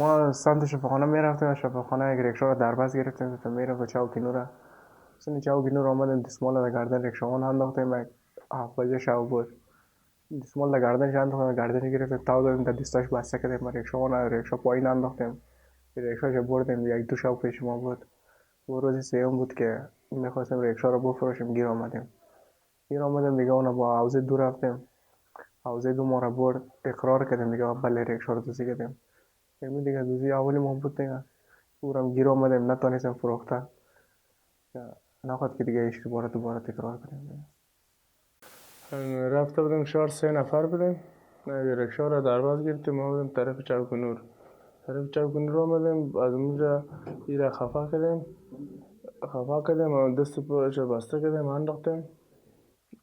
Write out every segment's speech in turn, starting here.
ما سمت شفاخانه میرفتیم، شفاخانه یک رکشا رو در بس گرفتیم تا میرفت چوک نور. سن چوک نور آمدیم دستمال در گردن رکشاوان انداختیم. 7 بجه شب بود. دستمال در گردنش انداختیم، گردنش گرفتیم تاو دادیم در دستاش بسته کردیم. رکشاوان رکشا پایین انداختیم، رکشاش بردیم. یک دو شب پیش ما بود. و روز سوم بود که میخواستیم رکشا رو بفروشیم. گیر آمدیم دیگه. اون با حوزه دو رفتیم. حوزه دو ما را برد، اقرار کردیم دیگه. بله رکشا رو دوزی کردیم. همین دیگه دوزی اولی ما بود دیگه. اونم گیر آمدیم، نتونستیم فروخته. نخواد که دیگه اشتباه رو دوباره تکرار کنیم. رفته بودیم شهر 3 نفر بودیم. رکشا را در باز گرفتیم، ما بودیم طرف چوک نور. آمدیم، از اونجا ایره خفا کردیم و دست پایش بسته کردیم، انداختیم.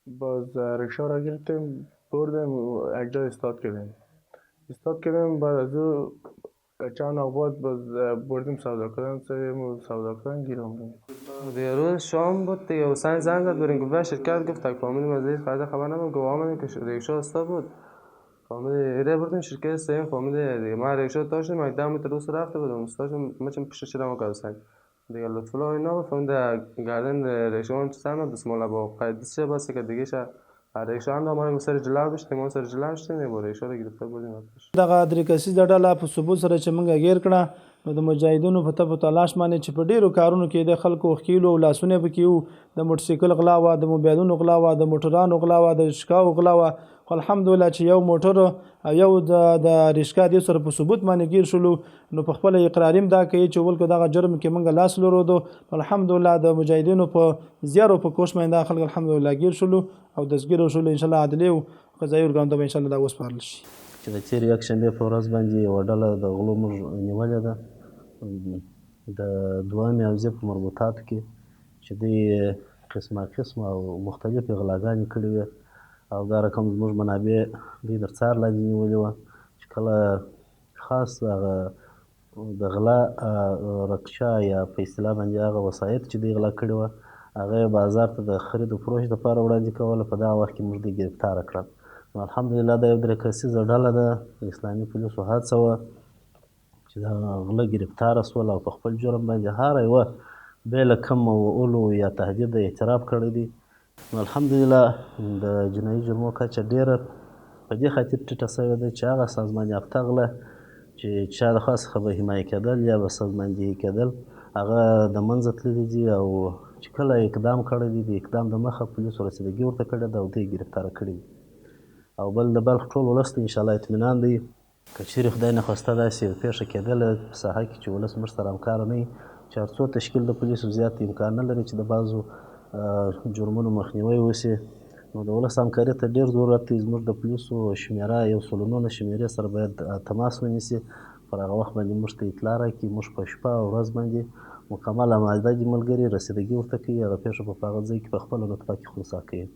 باز رکشا را گرفتیم بردیم و یک جا استاد کردیم. بعد از او چند وقت باز بردیم سودا کردن گیر آمدیم. دیگه روز شام بود دیگه، حسین زنگ زد بریم گفت شرکت، گفت تک فامیلیم از این فایده خبر نبود. گفت آمدیم که رکشا استاد بود. فامیل ایره بردیم شرکت سیم فامیل دیگه. من رکشا داشتم، یک 10 متر روز رفته بودم استادم مچم پیش شدم و حسین دیگه لطف الله اینا فهمید گردن رکشا اون سن دستمال با قید دستش بس که دیگه شه رکشا اند ما سر جلا بشتیم، ما سر جلا شدیم نه رکشا رو گرفته بودیم. دغه درې کسیزه ډله په ثبوت سره چې موږ غیر کړه نو د مجاهدینو په تپو تلاش باندې چې په ډیرو کارونو کې د خلکو ښکیلو او لاسونه پکې وو. د موټرسایکل غلا وه، د موبایلونو غلا وه، د موټرانو غلا وه، د رشقاو غلا وه. خو الحمدلله چې یو موټر او یو د رشقا دې سره په ثبوت باندې ګیر شولو نو په خپله اقراریم دا کوي چې ولکو دغه جرم کې موږ لاس لرودو. الحمدلله د مجاهدینو په زیار او په کوښ باندې دا خلک الحمدلله ګیر شولو او دستګیر شولو. انشاءالله عدلیې او قضایي ارګانو ته به انشاءالله دا وسپارل شي. چې د تېرې یکشنبې په ورځ باندې یوه ډله د غلو موږ نیولې ده د دویمې حوزې په مربوطاتو کې چې دوی قسمه او مختلفې غلاګانې کړې وې او دا رقم زموږ منابع دوی تر څار لاندې نیولې وه چې کله خاص هغه د غلا رکشا یا په اصطلاح باندې هغه وسایط چې دوی غلا کړې وه هغه یې بازار ته د خرید و فروش دپاره وړاندې کوله. په دغه وخت کې موږ دوی ګرفتاره کړل. نو الحمدلله دا یو 3 کسیزه ډله ده د اسلامي پولیسو هڅه وه چې دا غله ګرفتاره سول او په خپل جرم باندې هر یوه بې له کم وهلو یا تهدید اعتراف کړی دی. نو الحمدلله د جنایي جرمو کچه ډېره په دې خاطر ټیټه سوې ده چې هغه سازمان یافته غله چې چا د خوا څخه به حمایه کېدل یا به سازماندهي کېدل هغه د منځه تللي دي او چې کله اقدام کړی دی د اقدام د مخه پولیسو رسیدګي ورته کړې ده او دوی ګرفتاره کړي دي. او بل د بلخ ټول ولس ته انشاءالله اطمینان دی که چیرې خدای نخواسته داسې یو پیښه کېدله په ساحه کې چې ولس موږ سره همکاره نه وي چې هر څو تشکیل د پولیسو زیات امکان نه لري چې د بعضو جرمونو مخنیوی وشي. نو د ولس همکاري ته ډېر ضرورت دی. زموږ د پولیسو شمېره 109 شمېرې سره باید تماس ونیسي، پر هغه وخت باندې موږ ته اطلاع راکړي. موږ په شپه او ورځ باندې مکمل اماده دي ملګري رسیدګي ورته کوي. هغه پیښه په هغه ځای کې په خپله رتبه کې خنثی کوي.